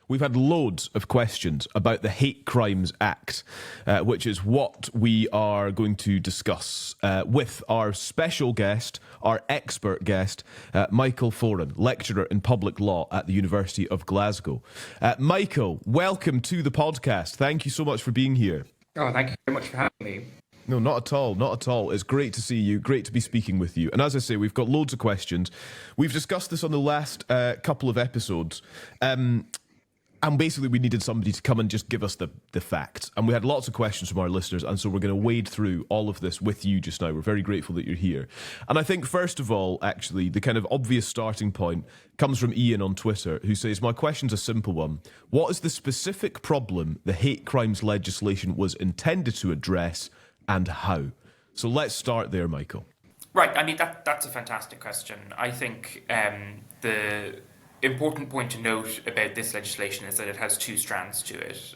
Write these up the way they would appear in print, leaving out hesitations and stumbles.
We've had loads of questions about the Hate Crimes Act, which is what we are going to discuss with our special guest, our expert guest, Michael Foran, lecturer in public law at the University of Glasgow. Michael, welcome to the podcast. Thank you so much for being here. Oh, thank you very much for having me. No, not at all, not at all. It's great to see you, great to be speaking with you. And as I say, we've got loads of questions. We've discussed this on the last couple of episodes. And basically, we needed somebody to come and just give us the facts. And we had lots of questions from our listeners, and so we're going to wade through all of this with you just now. We're very grateful that you're here. And I think, first of all, actually, the kind of obvious starting point comes from Ian on Twitter, who says, my question's a simple one. What is the specific problem the hate crimes legislation was intended to address, and how? So let's start there, Michael. Right, I mean, that's a fantastic question. I think the important point to note about this legislation is that it has two strands to it.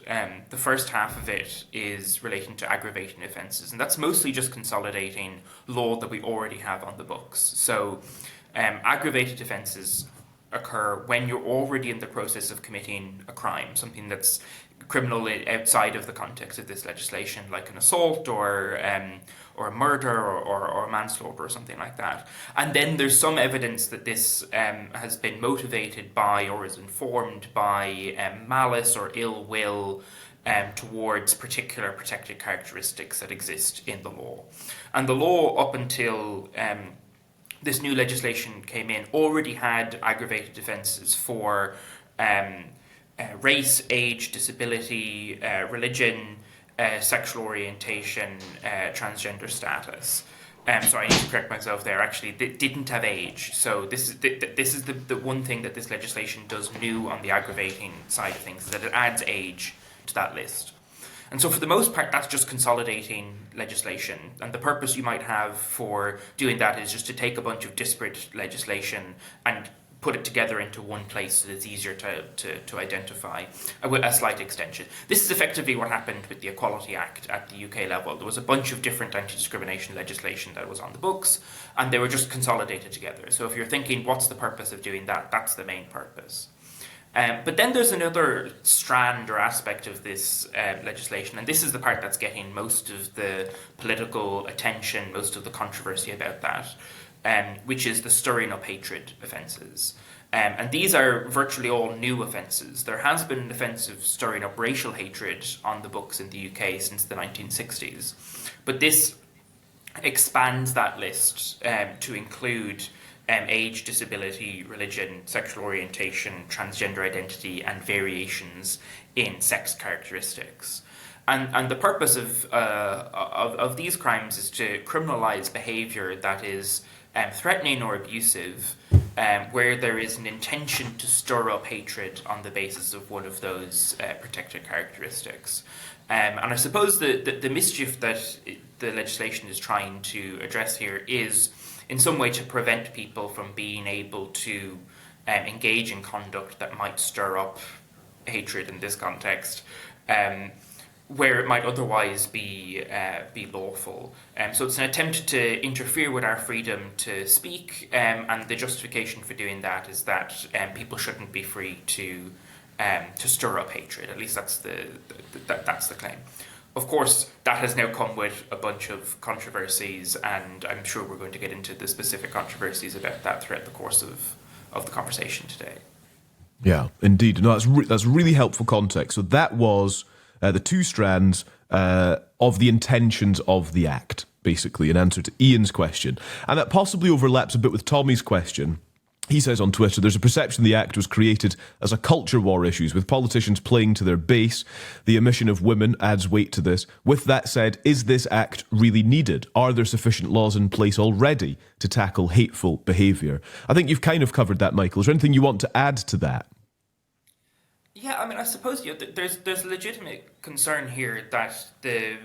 The first half of it is relating to aggravating offences, and that's mostly just consolidating law that we already have on the books. So aggravated offences occur when you're already in the process of committing a crime, something that's criminal outside of the context of this legislation, like an assault or a murder or manslaughter or something like that. And then there's some evidence that this has been motivated by or is informed by malice or ill will towards particular protected characteristics that exist in the law. And the law, up until this new legislation came in, already had aggravated offences for race, age, disability, religion, sexual orientation, transgender status. So I need to correct myself there. Actually, they didn't have age. So this is the one thing that this legislation does new on the aggravating side of things, is that it adds age to that list. And so for the most part, that's just consolidating legislation. And the purpose you might have for doing that is just to take a bunch of disparate legislation and put it together into one place so that it's easier to identify, a slight extension. This is effectively what happened with the Equality Act at the UK level. There was a bunch of different anti-discrimination legislation that was on the books, and they were just consolidated together. So if you're thinking, what's the purpose of doing that? That's the main purpose. But then there's another strand or aspect of this legislation, and this is the part that's getting most of the political attention, most of the controversy about that, which is the stirring up hatred offences. And these are virtually all new offences. There has been an offence of stirring up racial hatred on the books in the UK since the 1960s. But this expands that list to include age, disability, religion, sexual orientation, transgender identity, and variations in sex characteristics. And the purpose of these crimes is to criminalise behaviour that is threatening or abusive, where there is an intention to stir up hatred on the basis of one of those protected characteristics. And I suppose the mischief that the legislation is trying to address here is in some way to prevent people from being able to engage in conduct that might stir up hatred in this context, where it might otherwise be lawful. So it's an attempt to interfere with our freedom to speak, and the justification for doing that is that people shouldn't be free to stir up hatred. At least that's the claim. Of course, that has now come with a bunch of controversies, and I'm sure we're going to get into the specific controversies about that throughout the course of the conversation today. Yeah, indeed. No, that's really helpful context. So that was the two strands of the intentions of the Act, basically, in answer to Ian's question. And that possibly overlaps a bit with Tommy's question. He says on Twitter, there's a perception the Act was created as a culture war issue, with politicians playing to their base. The omission of women adds weight to this. With that said, is this Act really needed? Are there sufficient laws in place already to tackle hateful behaviour? I think you've kind of covered that, Michael. Is there anything you want to add to that? Yeah, I mean, I suppose there's a legitimate concern here that the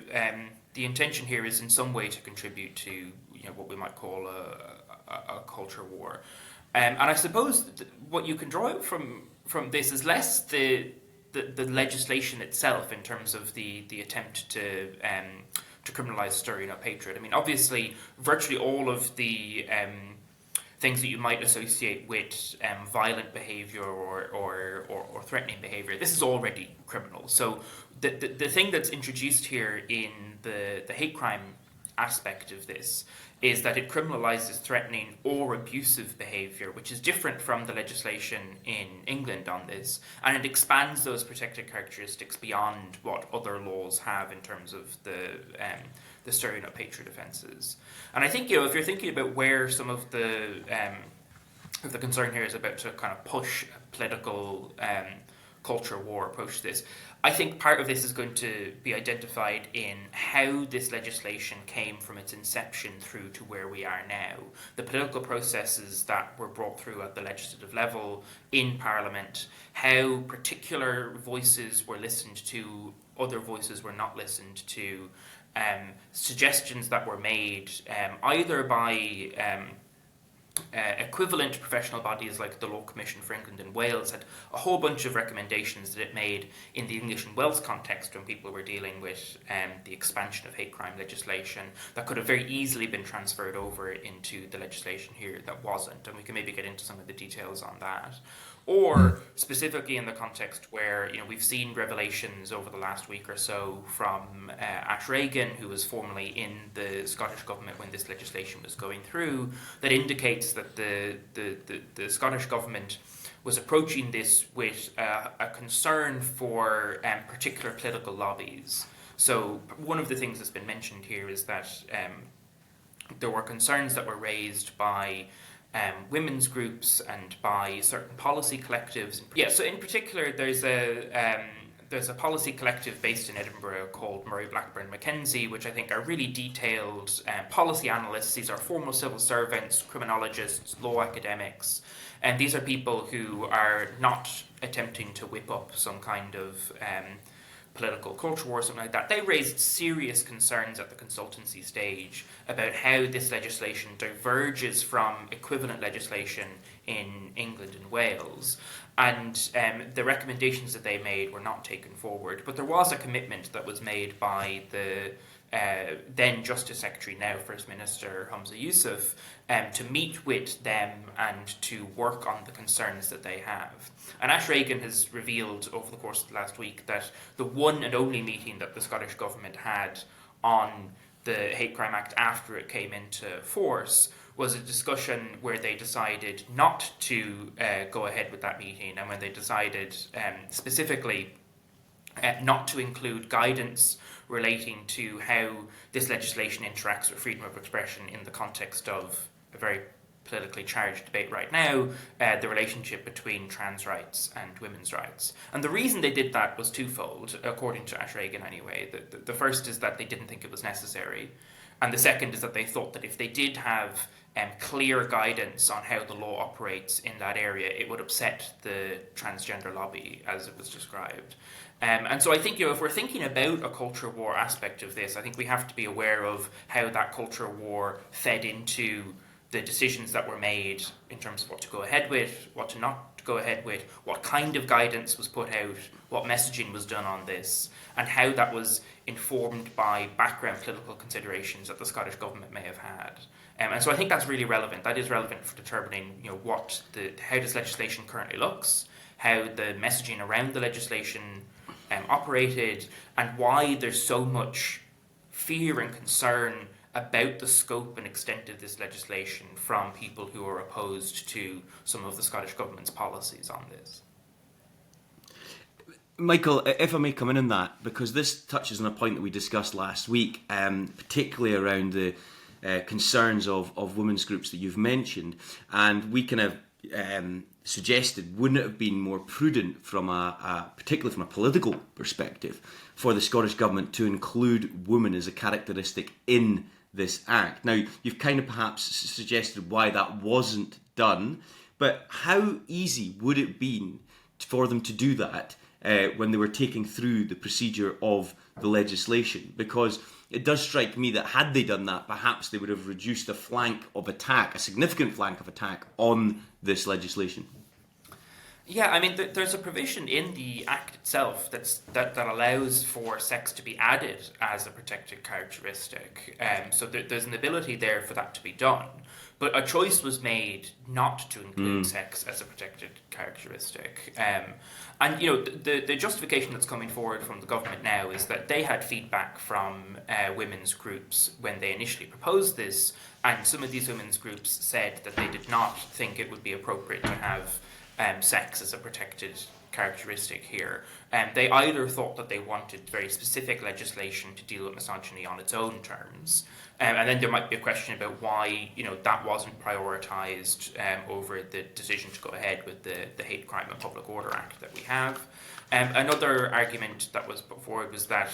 intention here is in some way to contribute to what we might call a culture war. And I suppose what you can draw out from this is less the legislation itself in terms of the attempt to criminalise stirring up hatred. I mean, obviously, virtually all of the things that you might associate with violent behaviour or threatening behaviour. This is already criminal. So the thing that's introduced here in the hate crime aspect of this is that it criminalises threatening or abusive behaviour, which is different from the legislation in England on this, and it expands those protected characteristics beyond what other laws have in terms of the stirring up hatred offences. And I think, if you're thinking about where some of the concern here is about to kind of push a political culture war approach to this, I think part of this is going to be identified in how this legislation came from its inception through to where we are now. The political processes that were brought through at the legislative level in Parliament, how particular voices were listened to, other voices were not listened to, suggestions that were made either by equivalent professional bodies like the Law Commission for England and Wales had a whole bunch of recommendations that it made in the English and Welsh context when people were dealing with the expansion of hate crime legislation that could have very easily been transferred over into the legislation here that wasn't, and we can maybe get into some of the details on that. Or specifically in the context where we've seen revelations over the last week or so from Ash Regan, who was formerly in the Scottish Government when this legislation was going through, that indicates that the Scottish Government was approaching this with a concern for particular political lobbies. So one of the things that's been mentioned here is that there were concerns that were raised by women's groups and by certain policy collectives. Yeah, so in particular, there's a policy collective based in Edinburgh called Murray Blackburn Mackenzie, which I think are really detailed policy analysts. These are former civil servants, criminologists, law academics, and these are people who are not attempting to whip up some kind of political culture war or something like that. They raised serious concerns at the consultancy stage about how this legislation diverges from equivalent legislation in England and Wales. And the recommendations that they made were not taken forward. But there was a commitment that was made by the then Justice Secretary, now First Minister Humza Yousaf, to meet with them and to work on the concerns that they have. And Ash Regan has revealed over the course of the last week that the one and only meeting that the Scottish Government had on the Hate Crime Act after it came into force was a discussion where they decided not to go ahead with that meeting, and when they decided specifically not to include guidance relating to how this legislation interacts with freedom of expression in the context of a very politically charged debate right now, the relationship between trans rights and women's rights. And the reason they did that was twofold, according to Ash Regan anyway. The first is that they didn't think it was necessary, and the second is that they thought that if they did have clear guidance on how the law operates in that area, it would upset the transgender lobby, as it was described. And so I think, if we're thinking about a culture war aspect of this, I think we have to be aware of how that culture war fed into the decisions that were made in terms of what to go ahead with, what to not go ahead with, what kind of guidance was put out, what messaging was done on this, and how that was informed by background political considerations that the Scottish Government may have had. And so I think that's really relevant. That is relevant for determining, how this legislation currently looks, how the messaging around the legislation operated, and why there's so much fear and concern about the scope and extent of this legislation from people who are opposed to some of the Scottish Government's policies on this. Michael, if I may come in on that, because this touches on a point that we discussed last week, particularly around the concerns of women's groups that you've mentioned, and we kind of suggested, wouldn't it have been more prudent from particularly from a political perspective, for the Scottish Government to include women as a characteristic in this act? Now, you've kind of perhaps suggested why that wasn't done, but how easy would it be for them to do that when they were taking through the procedure of the legislation? Because it does strike me that had they done that, perhaps they would have reduced a significant flank of attack on this legislation. Yeah, I mean, there's a provision in the Act itself that allows for sex to be added as a protected characteristic. So there's an ability there for that to be done. But a choice was made not to include sex as a protected characteristic. And the justification that's coming forward from the government now is that they had feedback from women's groups when they initially proposed this, and some of these women's groups said that they did not think it would be appropriate to have sex as a protected characteristic here. They either thought that they wanted very specific legislation to deal with misogyny on its own terms, and then there might be a question about why that wasn't prioritised over the decision to go ahead with the Hate Crime and Public Order Act that we have. Another argument that was put forward was that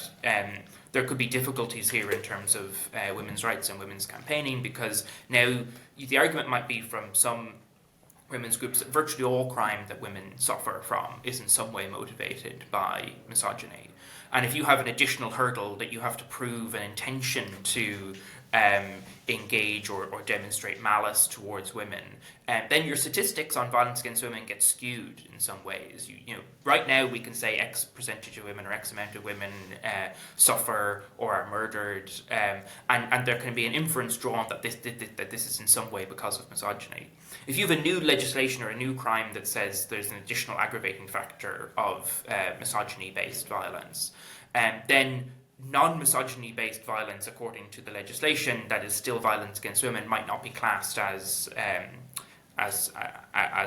there could be difficulties here in terms of women's rights and women's campaigning, because now the argument might be from some women's groups that virtually all crime that women suffer from is in some way motivated by misogyny. And if you have an additional hurdle that you have to prove an intention to engage or demonstrate malice towards women, then your statistics on violence against women get skewed in some ways. Right now we can say X percentage of women or X amount of women suffer or are murdered, and there can be an inference drawn that this is in some way because of misogyny. If you have a new legislation or a new crime that says there's an additional aggravating factor of misogyny-based violence, then non-misogyny-based violence, according to the legislation, that is still violence against women, might not be classed as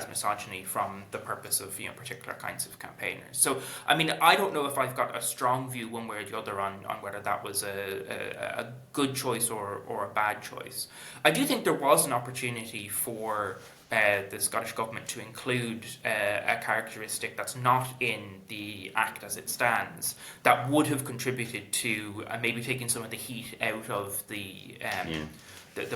misogyny from the purpose of particular kinds of campaigners. So, I don't know if I've got a strong view one way or the other on whether that was a good choice or a bad choice. I do think there was an opportunity for the Scottish Government to include a characteristic that's not in the Act as it stands, that would have contributed to maybe taking some of the heat out of the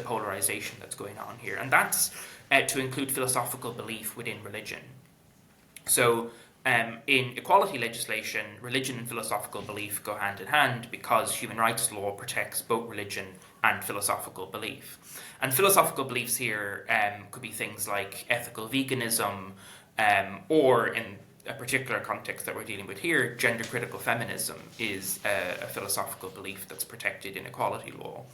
polarisation that's going on here. And that's to include philosophical belief within religion. So in equality legislation, religion and philosophical belief go hand in hand because human rights law protects both religion and philosophical belief. And philosophical beliefs here could be things like ethical veganism, or in a particular context that we're dealing with here, gender critical feminism is a philosophical belief that's protected in equality law.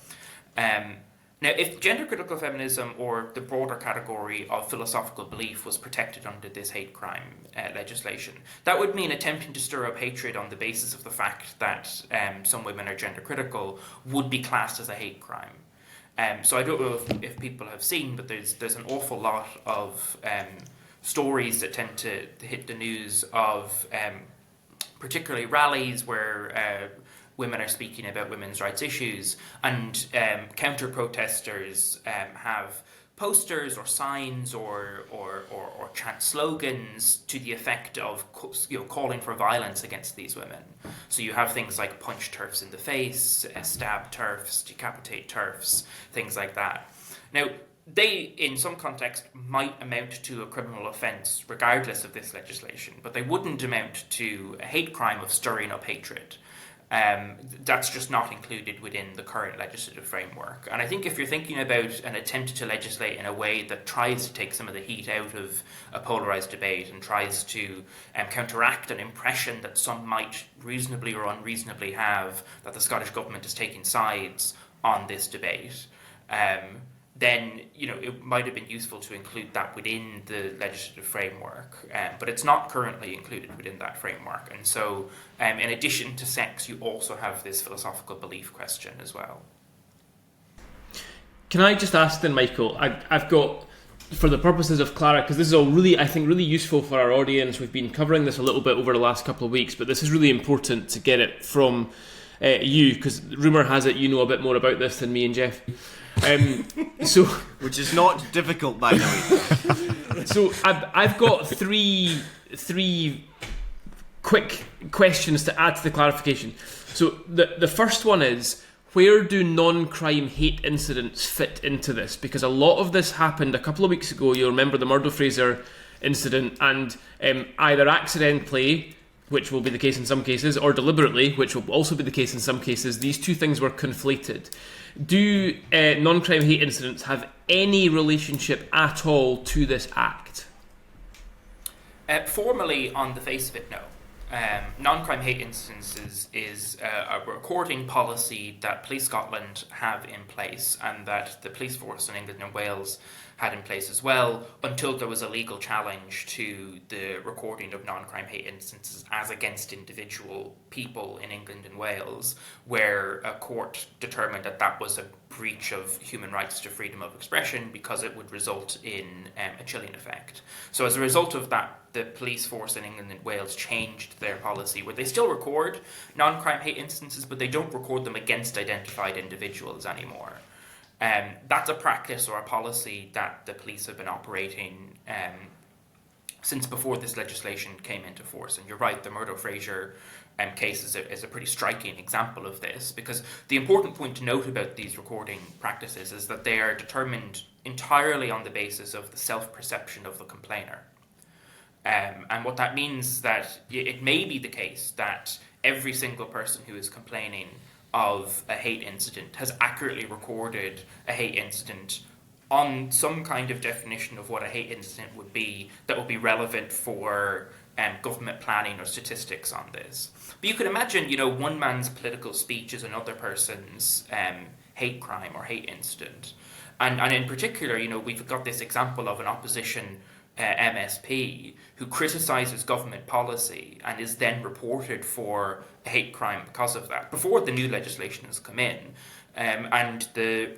Now, if gender critical feminism or the broader category of philosophical belief was protected under this hate crime legislation, that would mean attempting to stir up hatred on the basis of the fact that some women are gender critical would be classed as a hate crime. So I don't know if people have seen, but there's an awful lot of stories that tend to hit the news of particularly rallies where women are speaking about women's rights issues, and counter-protesters have posters or signs or chant slogans to the effect of calling for violence against these women. So you have things like punch TERFs in the face, stab TERFs, decapitate TERFs, things like that. Now, they, in some context, might amount to a criminal offence regardless of this legislation, but they wouldn't amount to a hate crime of stirring up hatred. That's just not included within the current legislative framework. And I think if you're thinking about an attempt to legislate in a way that tries to take some of the heat out of a polarised debate and tries to counteract an impression that some might reasonably or unreasonably have that the Scottish Government is taking sides on this debate, then it might have been useful to include that within the legislative framework, but it's not currently included within that framework. And so, in addition to sex, you also have this philosophical belief question as well. Can I just ask then, Michael, I've got, for the purposes of Clara, because this is all really, I think, really useful for our audience. We've been covering this a little bit over the last couple of weeks, but this is really important to get it from you, because rumour has it you know a bit more about this than me and Geoff. Which is not difficult, by the way. So I've got three quick questions to add to the clarification. So the first one is, where do non-crime hate incidents fit into this? Because a lot of this happened a couple of weeks ago. You'll remember the Murdo Fraser incident, and either accidentally, which will be the case in some cases, or deliberately, which will also be the case in some cases, these two things were conflated. Do non-crime hate incidents have any relationship at all to this act? Formally, on the face of it, no. non-crime hate instances is a recording policy that Police Scotland have in place, and that the police force in England and Wales had in place as well, until there was a legal challenge to the recording of non-crime hate instances as against individual people in England and Wales, where a court determined that that was a breach of human rights to freedom of expression because it would result in a chilling effect. So as a result of that, the police force in England and Wales changed their policy, where they still record non-crime hate instances, but they don't record them against identified individuals anymore. That's a practice or a policy that the police have been operating since before this legislation came into force. And you're right, the Murdo Fraser case is a pretty striking example of this, because the important point to note about these recording practices is that they are determined entirely on the basis of the self-perception of the complainer. And what that means is that it may be the case that every single person who is complaining of a hate incident has accurately recorded a hate incident on some kind of definition of what a hate incident would be that would be relevant for government planning or statistics on this. But you could imagine, one man's political speech is another person's hate crime or hate incident. And in particular, we've got this example of an opposition MSP who criticises government policy and is then reported for a hate crime because of that, before the new legislation has come in. And the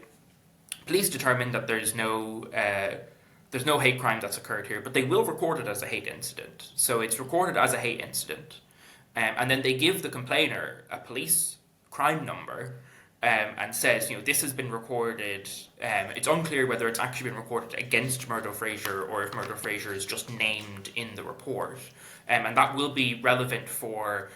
police determine that there's no hate crime that's occurred here, but they will record it as a hate incident. So it's recorded as a hate incident. And then they give the complainer a police crime number, and says, this has been recorded. It's unclear whether it's actually been recorded against Murdo Fraser or if Murdo Fraser is just named in the report. And that will be relevant for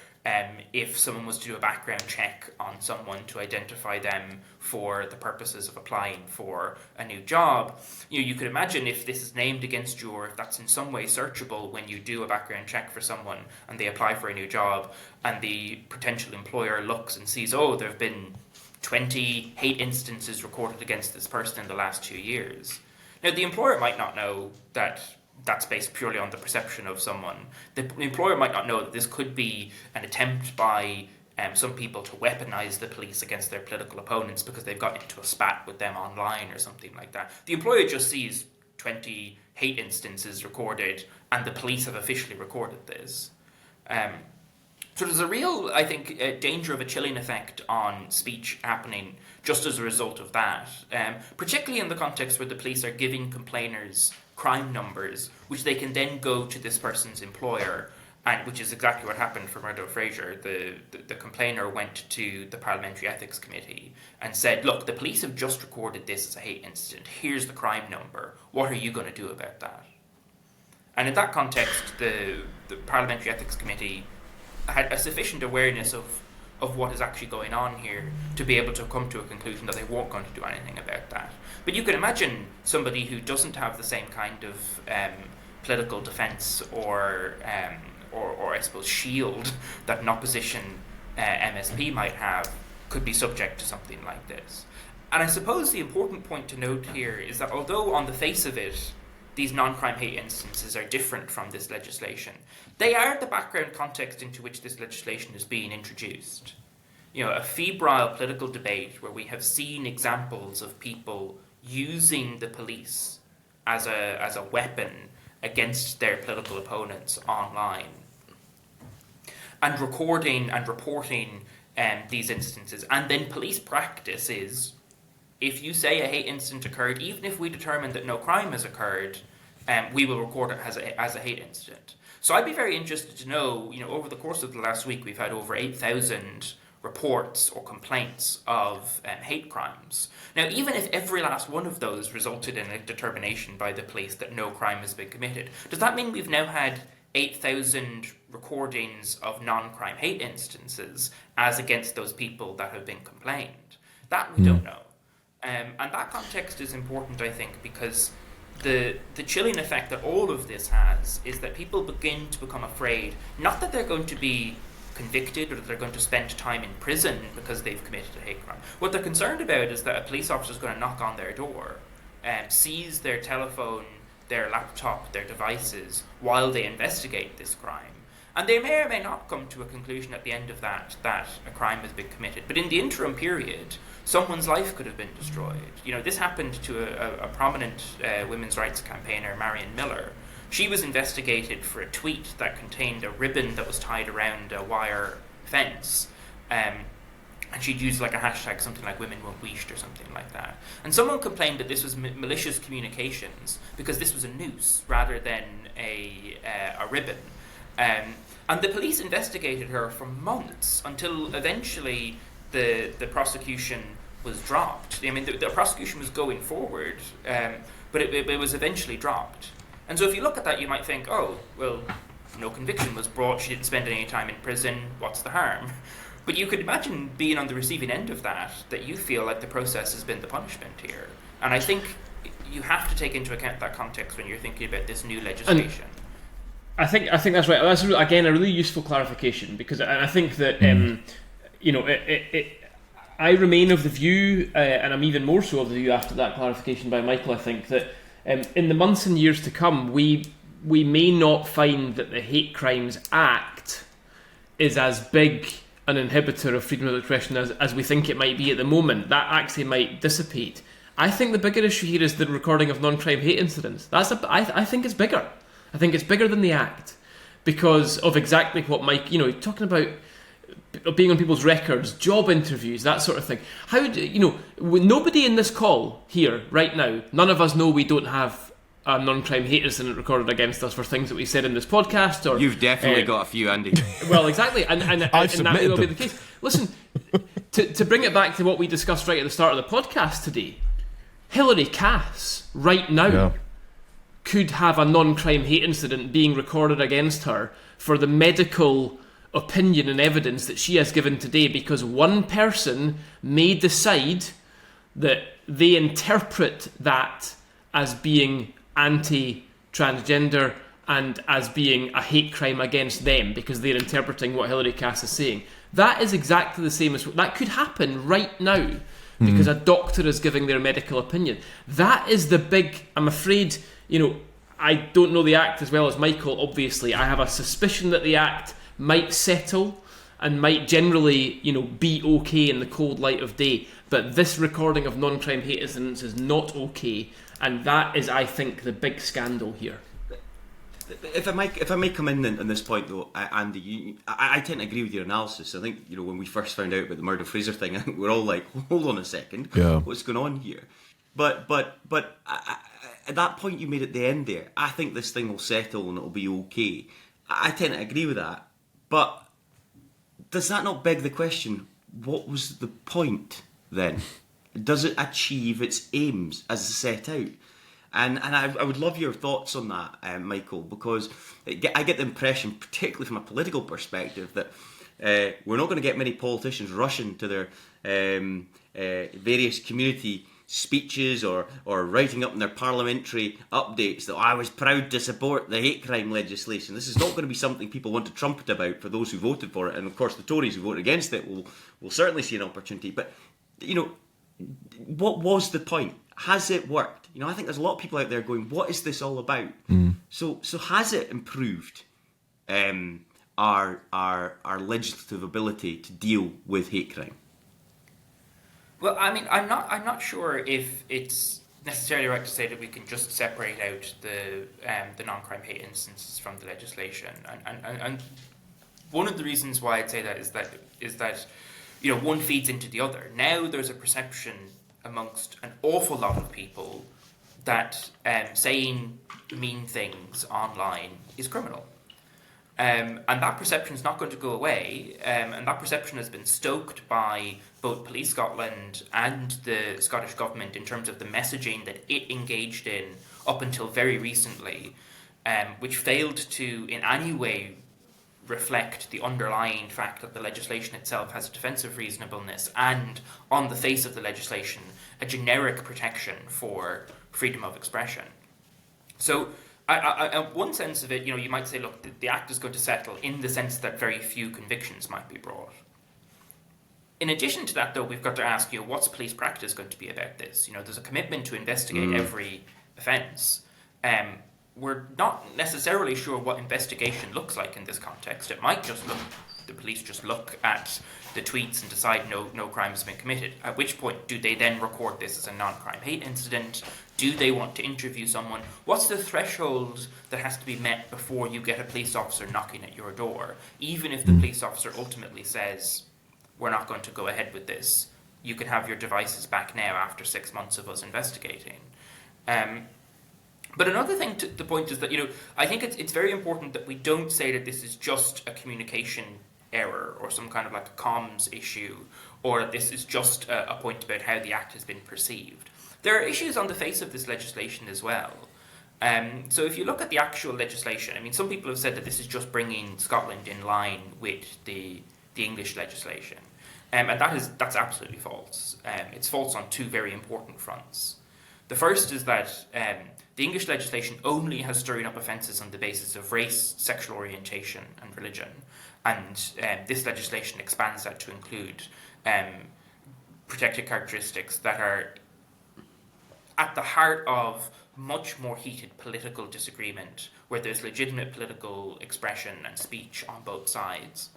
if someone was to do a background check on someone to identify them for the purposes of applying for a new job. You could imagine if this is named against you, or if that's in some way searchable when you do a background check for someone and they apply for a new job, and the potential employer looks and sees, there have been 20 hate instances recorded against this person in the last 2 years. Now, the employer might not know that that's based purely on the perception of someone. The employer might not know that this could be an attempt by some people to weaponize the police against their political opponents because they've got into a spat with them online or something like that. The employer just sees 20 hate instances recorded, and the police have officially recorded this. So there's a real, I think, danger of a chilling effect on speech happening just as a result of that, particularly in the context where the police are giving complainers crime numbers, which they can then go to this person's employer, and which is exactly what happened for Murdo Fraser. The complainer went to the Parliamentary Ethics Committee and said, look, the police have just recorded this as a hate incident. Here's the crime number. What are you going to do about that? And in that context, the Parliamentary Ethics Committee had a sufficient awareness of what is actually going on here to be able to come to a conclusion that they weren't going to do anything about that. But you can imagine somebody who doesn't have the same kind of political defence or I suppose shield that an opposition MSP might have could be subject to something like this. And I suppose the important point to note here is that although on the face of it these non-crime hate instances are different from this legislation, they are the background context into which this legislation is being introduced. A febrile political debate where we have seen examples of people using the police as a weapon against their political opponents online, and recording and reporting these instances. And then police practice is, if you say a hate incident occurred, even if we determine that no crime has occurred, we will record it as a hate incident. So I'd be very interested to know, over the course of the last week, we've had over 8,000 reports or complaints of hate crimes. Now, even if every last one of those resulted in a determination by the police that no crime has been committed, does that mean we've now had 8,000 recordings of non-crime hate instances as against those people that have been complained? That we don't know. And that context is important, I think, because the chilling effect that all of this has is that people begin to become afraid, not that they're going to be convicted or that they're going to spend time in prison because they've committed a hate crime. What they're concerned about is that a police officer is going to knock on their door, seize their telephone, their laptop, their devices while they investigate this crime, And they may or may not come to a conclusion at the end of that a crime has been committed. But in the interim period, someone's life could have been destroyed. This happened to a prominent women's rights campaigner, Marion Miller. She was investigated for a tweet that contained a ribbon that was tied around a wire fence. And she'd used like a hashtag, something like women won't weesh or something like that. And someone complained that this was malicious communications because this was a noose rather than a ribbon. And the police investigated her for months until eventually the prosecution was dropped. I mean, the prosecution was going forward, but it was eventually dropped. And so if you look at that, you might think, oh, well, no conviction was brought, she didn't spend any time in prison, what's the harm? But you could imagine being on the receiving end of that you feel like the process has been the punishment here. And I think you have to take into account that context when you're thinking about this new legislation. I think that's right. That's again a really useful clarification, because I think that I remain of the view, and I'm even more so of the view after that clarification by Michael. I think that in the months and years to come, we may not find that the Hate Crimes Act is as big an inhibitor of freedom of expression as we think it might be at the moment. That actually might dissipate. I think the bigger issue here is the recording of non-crime hate incidents. I think it's bigger. I think it's bigger than the Act because of exactly what Mike, talking about being on people's records, job interviews, that sort of thing. How do nobody in this call here right now, none of us know we don't have a non-crime hate incident recorded against us for things that we said in this podcast. Or you've definitely got a few, Andy. Well, exactly, and that may well be the case. Listen, to bring it back to what we discussed right at the start of the podcast today, Hilary Cass right now could have a non-crime hate incident being recorded against her for the medical opinion and evidence that she has given today, because one person may decide that they interpret that as being anti-transgender and as being a hate crime against them because they're interpreting what Hilary Cass is saying. That is exactly the same as that could happen right now because a doctor is giving their medical opinion. That is the big, I'm afraid, I don't know the Act as well as Michael, obviously. I have a suspicion that the Act might settle and might generally, be okay in the cold light of day. But this recording of non-crime hate incidents is not okay. And that is, I think, the big scandal here. If I may come in on this point, though, Andy, I tend to agree with your analysis. I think when we first found out about the Murdo Fraser thing, I think we're all like, hold on a second, what's going on here? But at that point you made at the end there, I think this thing will settle and it'll be okay. I tend to agree with that. But does that not beg the question? What was the point then? Does it achieve its aims as set out? And I would love your thoughts on that, Michael, because I get the impression, particularly from a political perspective, that we're not going to get many politicians rushing to their various community speeches or writing up in their parliamentary updates that I was proud to support the hate crime legislation. This is not going to be something people want to trumpet about for those who voted for it. And of course the Tories who voted against it will certainly see an opportunity. But, what was the point? Has it worked? I think there's a lot of people out there going, what is this all about? So has it improved our legislative ability to deal with hate crime? Well, I mean, I'm not sure if it's necessarily right to say that we can just separate out the non-crime hate instances from the legislation. And one of the reasons why I'd say that is that one feeds into the other. Now there's a perception amongst an awful lot of people that saying mean things online is criminal. And that perception is not going to go away, and that perception has been stoked by both Police Scotland and the Scottish Government in terms of the messaging that it engaged in up until very recently, which failed to in any way reflect the underlying fact that the legislation itself has a defensive reasonableness and, on the face of the legislation, a generic protection for freedom of expression. So, one sense of it, you might say, look, the Act is going to settle in the sense that very few convictions might be brought. In addition to that, though, we've got to ask, what's police practice going to be about this? There's a commitment to investigate every offence. we're not necessarily sure what investigation looks like in this context. It might just look, the police just look at the tweets and decide no crime has been committed. At which point, do they then record this as a non-crime hate incident? Do they want to interview someone? What's the threshold that has to be met before you get a police officer knocking at your door? Even if the police officer ultimately says, we're not going to go ahead with this, you can have your devices back now after 6 months of us investigating. But another thing to the point is that, I think it's very important that we don't say that this is just a communication error or some kind of like a comms issue, or that this is just a point about how the act has been perceived. There are issues on the face of this legislation as well. So if you look at the actual legislation, some people have said that this is just bringing Scotland in line with the English legislation. And that's absolutely false. It's false on two very important fronts. The first is that the English legislation only has stirring up offences on the basis of race, sexual orientation and religion. And this legislation expands that to include protected characteristics that are at the heart of much more heated political disagreement, where there's legitimate political expression and speech on both sides.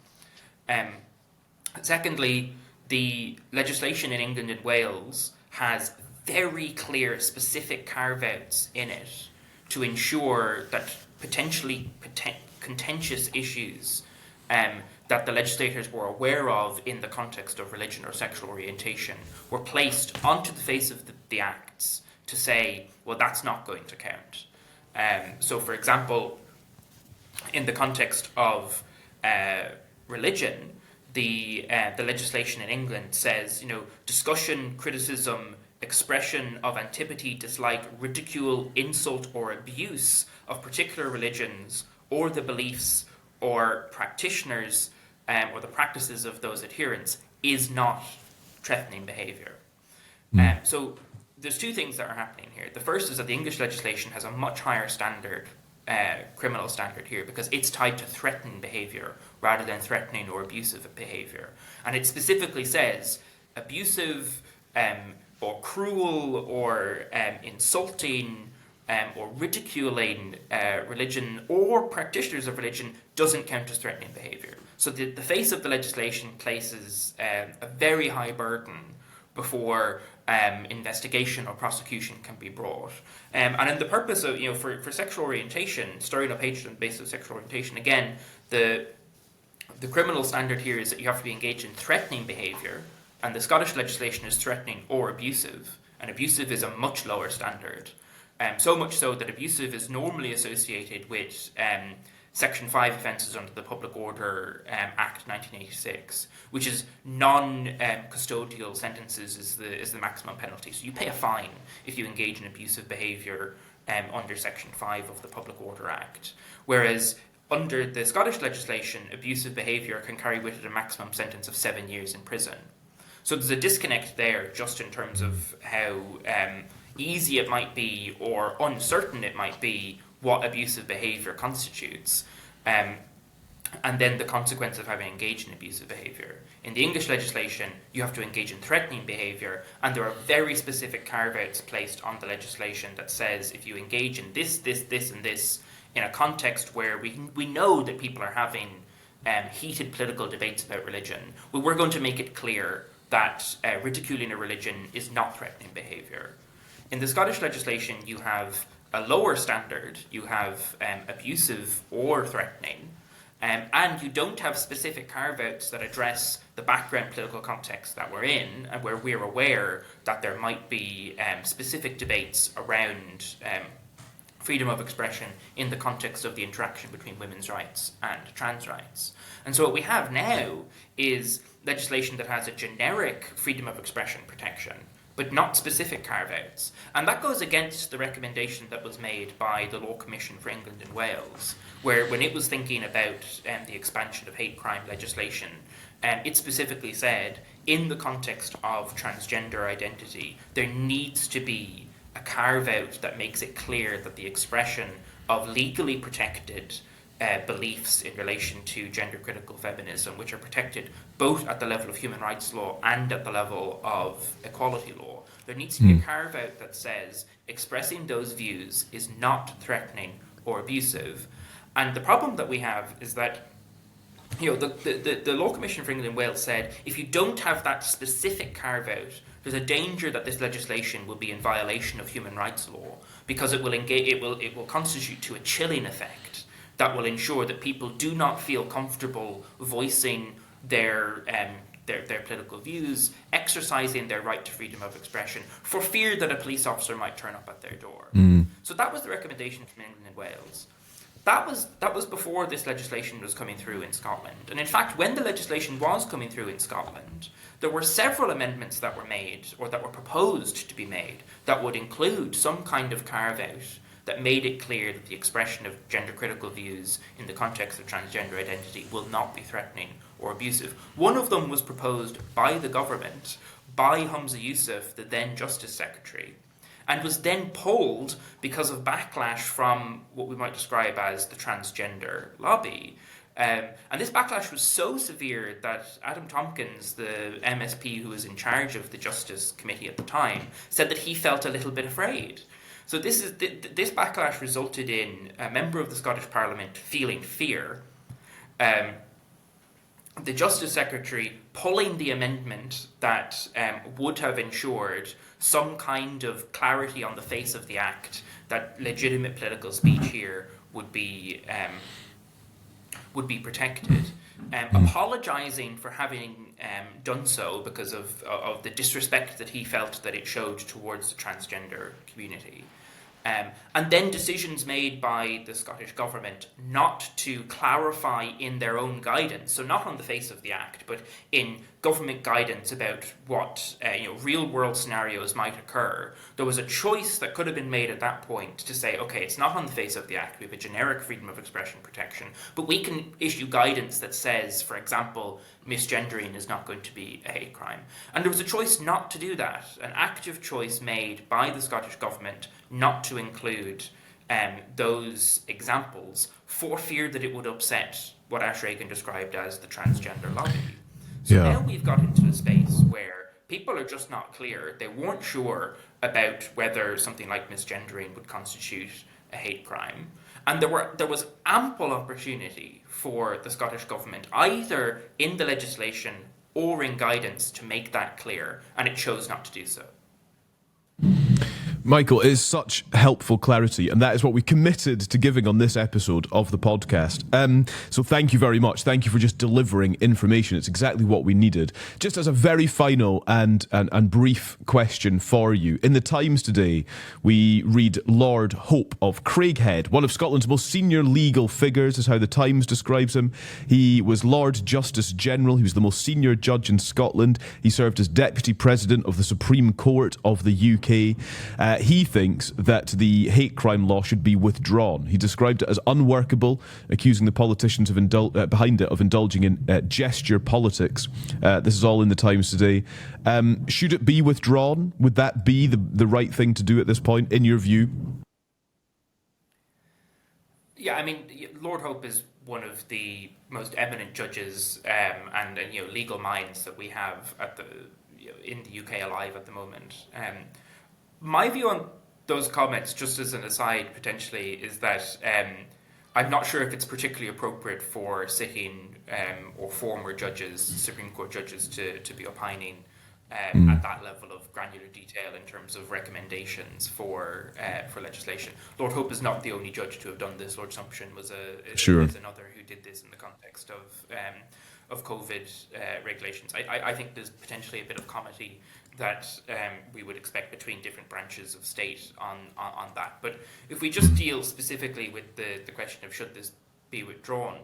Secondly, the legislation in England and Wales has very clear, specific carve-outs in it to ensure that potentially contentious issues that the legislators were aware of in the context of religion or sexual orientation were placed onto the face of the acts to say, well, that's not going to count. So, for example, in the context of religion, the legislation in England says, discussion, criticism, expression of antipathy, dislike, ridicule, insult, or abuse of particular religions or the beliefs or practitioners or the practices of those adherents is not threatening behaviour. So there's two things that are happening here. The first is that the English legislation has a much higher standard, criminal standard here, because it's tied to threatening behaviour rather than threatening or abusive behaviour. And it specifically says abusive or cruel or insulting or ridiculing religion or practitioners of religion doesn't count as threatening behaviour. So the face of the legislation places a very high burden before investigation or prosecution can be brought. And in the purpose of, for sexual orientation, stirring up hatred on the basis of sexual orientation, again, the criminal standard here is that you have to be engaged in threatening behaviour, and the Scottish legislation is threatening or abusive, and abusive is a much lower standard. So much so that abusive is normally associated with Section 5 offences under the Public Order Act 1986, which is non-custodial sentences is the maximum penalty. So you pay a fine if you engage in abusive behaviour under Section 5 of the Public Order Act. Whereas under the Scottish legislation, abusive behaviour can carry with it a maximum sentence of 7 years in prison. So there's a disconnect there just in terms of how easy it might be or uncertain it might be what abusive behaviour constitutes, and then the consequence of having engaged in abusive behaviour. In the English legislation, you have to engage in threatening behaviour, and there are very specific carve-outs placed on the legislation that says if you engage in this, and this, in a context where we know that people are having heated political debates about religion, well, we're going to make it clear that ridiculing a religion is not threatening behaviour. In the Scottish legislation, you have a lower standard, you have abusive or threatening, and you don't have specific carve-outs that address the background political context that we're in, and where we're aware that there might be specific debates around freedom of expression in the context of the interaction between women's rights and trans rights. And so what we have now is legislation that has a generic freedom of expression protection, but not specific carve-outs. And that goes against the recommendation that was made by the Law Commission for England and Wales, where when it was thinking about the expansion of hate crime legislation, it specifically said, in the context of transgender identity, there needs to be a carve-out that makes it clear that the expression of legally protected beliefs in relation to gender-critical feminism, which are protected both at the level of human rights law and at the level of equality law. There needs to be a carve-out that says expressing those views is not threatening or abusive. And the problem that we have is that the Law Commission for England and Wales said if you don't have that specific carve out, there's a danger that this legislation will be in violation of human rights law because it will constitute to a chilling effect that will ensure that people do not feel comfortable voicing their political views, exercising their right to freedom of expression, for fear that a police officer might turn up at their door. So that was the recommendation from England and Wales. That was before this legislation was coming through in Scotland. And in fact, when the legislation was coming through in Scotland, there were several amendments that were made, or that were proposed to be made, that would include some kind of carve-out that made it clear that the expression of gender-critical views in the context of transgender identity will not be threatening or abusive. One of them was proposed by the government, by Humza Yousaf, the then Justice Secretary, and was then pulled because of backlash from what we might describe as the transgender lobby. And this backlash was so severe that Adam Tompkins, the MSP who was in charge of the Justice Committee at the time, said that he felt a little bit afraid. So this backlash resulted in a member of the Scottish Parliament feeling fear, the Justice Secretary pulling the amendment that would have ensured some kind of clarity on the face of the Act that legitimate political speech here would be protected, apologising for having done so because of the disrespect that he felt that it showed towards the transgender community. And then decisions made by the Scottish Government not to clarify in their own guidance, so not on the face of the Act, but in government guidance about what real-world scenarios might occur. There was a choice that could have been made at that point to say, okay, it's not on the face of the Act, we have a generic freedom of expression protection, but we can issue guidance that says, for example, misgendering is not going to be a hate crime. And there was a choice not to do that, an active choice made by the Scottish Government not to include those examples for fear that it would upset what Ash Regan described as the transgender lobby. So now we've got into a space where people are just not clear. They weren't sure about whether something like misgendering would constitute a hate crime. And there was ample opportunity for the Scottish Government, either in the legislation or in guidance, to make that clear, and it chose not to do so. Michael, it is such helpful clarity, and that is what we committed to giving on this episode of the podcast. So thank you very much. Thank you for just delivering information. It's exactly what we needed. Just as a very final and brief question for you. In the Times today, we read Lord Hope of Craighead, one of Scotland's most senior legal figures, is how the Times describes him. He was Lord Justice General. He was the most senior judge in Scotland. He served as Deputy President of the Supreme Court of the UK. He thinks that the hate crime law should be withdrawn. He described it as unworkable, accusing the politicians behind it of indulging in gesture politics. This is all in the Times today. Should it be withdrawn? Would that be the right thing to do at this point, in your view? Yeah, I mean, Lord Hope is one of the most eminent judges and legal minds that we have in the UK alive at the moment. My view on those comments, just as an aside potentially, is that I'm not sure if it's particularly appropriate for sitting or former judges, Supreme Court judges, to be opining at that level of granular detail in terms of recommendations for legislation. Lord Hope is not the only judge to have done this. Lord Sumption is another who did this in the context of COVID regulations. I think there's potentially a bit of comity that we would expect between different branches of state on that. But if we just deal specifically with the question of should this be withdrawn,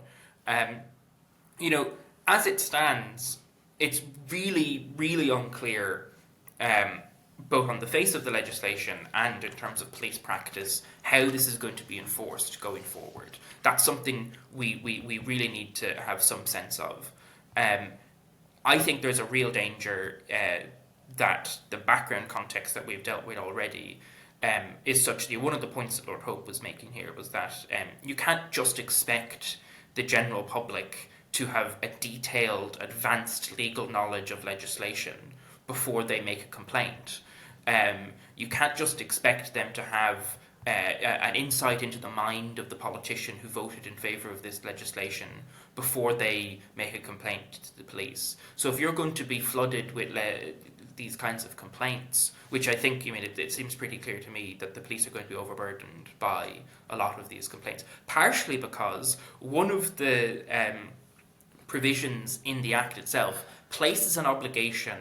as it stands, it's really, really unclear, both on the face of the legislation and in terms of police practice, how this is going to be enforced going forward. That's something we really need to have some sense of. I think there's a real danger that the background context that we've dealt with already is such that one of the points that Lord Hope was making here was that you can't just expect the general public to have a detailed, advanced legal knowledge of legislation before they make a complaint. You can't just expect them to have an insight into the mind of the politician who voted in favour of this legislation before they make a complaint to the police. So if you're going to be flooded with these kinds of complaints, which I think, it seems pretty clear to me that the police are going to be overburdened by a lot of these complaints, partially because one of the provisions in the Act itself places an obligation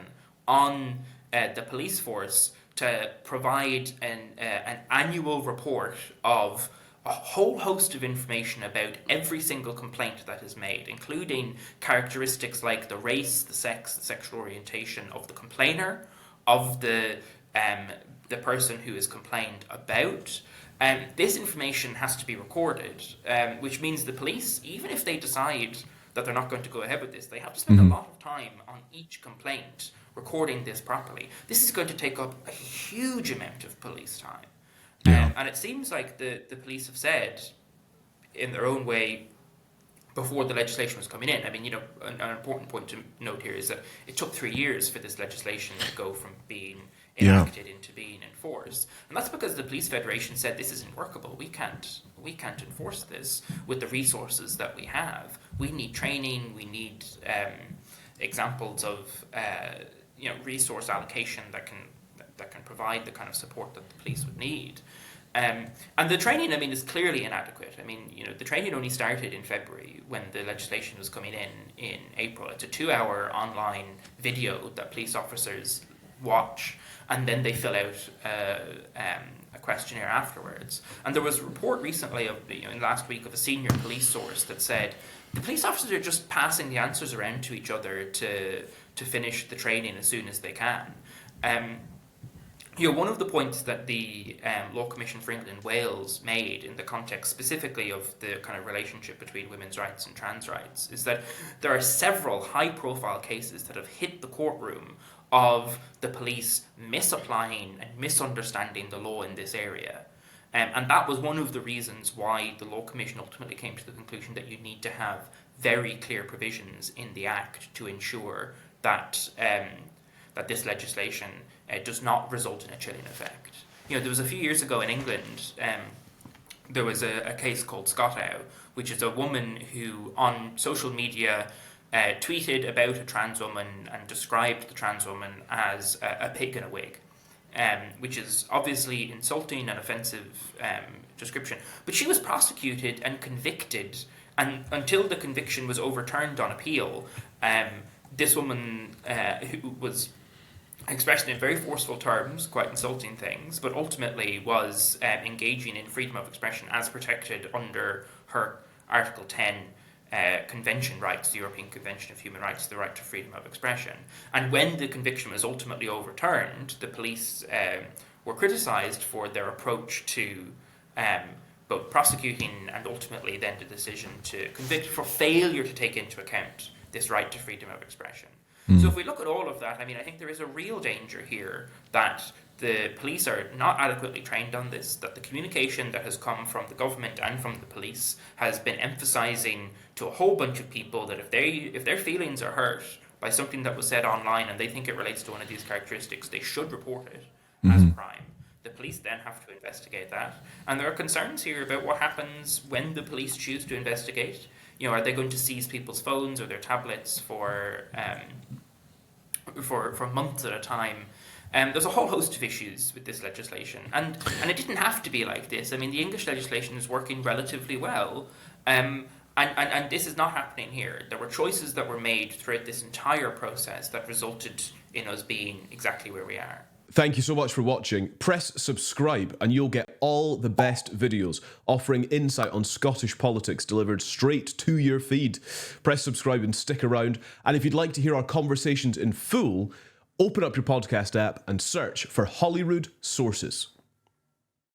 on the police force to provide an annual report of a whole host of information about every single complaint that is made, including characteristics like the race, the sex, the sexual orientation of the complainer, of the person who is complained about. This information has to be recorded, which means the police, even if they decide that they're not going to go ahead with this, they have to spend a lot of time on each complaint recording this properly. This is going to take up a huge amount of police time. And it seems like the police have said, in their own way, before the legislation was coming in. An important point to note here is that it took 3 years for this legislation to go from being enacted into being enforced. And that's because the Police Federation said this isn't workable. We can't enforce this with the resources that we have. We need training. We need examples of resource allocation that can provide the kind of support that the police would need. And the training, is clearly inadequate. The training only started in February when the legislation was coming in April. It's a 2-hour online video that police officers watch, and then they fill out a questionnaire afterwards. And there was a report recently in last week of a senior police source that said the police officers are just passing the answers around to each other to finish the training as soon as they can. One of the points that the Law Commission for England Wales made in the context specifically of the kind of relationship between women's rights and trans rights is that there are several high-profile cases that have hit the courtroom of the police misapplying and misunderstanding the law in this area. And that was one of the reasons why the Law Commission ultimately came to the conclusion that you need to have very clear provisions in the Act to ensure that that this legislation does not result in a chilling effect. There was a few years ago in England, there was a case called Scottow, which is a woman who on social media tweeted about a trans woman and described the trans woman as a pig in a wig, which is obviously insulting and offensive description. But she was prosecuted and convicted, and until the conviction was overturned on appeal, this woman who was expressed in very forceful terms, quite insulting things, but ultimately was engaging in freedom of expression as protected under her Article 10 convention rights, the European Convention of Human Rights, the right to freedom of expression. And when the conviction was ultimately overturned, the police were criticised for their approach to both prosecuting and ultimately then the decision to convict for failure to take into account this right to freedom of expression. So if we look at all of that, I think there is a real danger here that the police are not adequately trained on this, that the communication that has come from the government and from the police has been emphasising to a whole bunch of people that if their feelings are hurt by something that was said online and they think it relates to one of these characteristics, they should report it as a crime. The police then have to investigate that. And there are concerns here about what happens when the police choose to investigate. Are they going to seize people's phones or their tablets for months at a time? There's a whole host of issues with this legislation, and it didn't have to be like this. The English legislation is working relatively well, and this is not happening here. There were choices that were made throughout this entire process that resulted in us being exactly where we are. Thank you so much for watching. Press subscribe and you'll get all the best videos offering insight on Scottish politics delivered straight to your feed. Press subscribe and stick around. And if you'd like to hear our conversations in full, open up your podcast app and search for Holyrood Sources.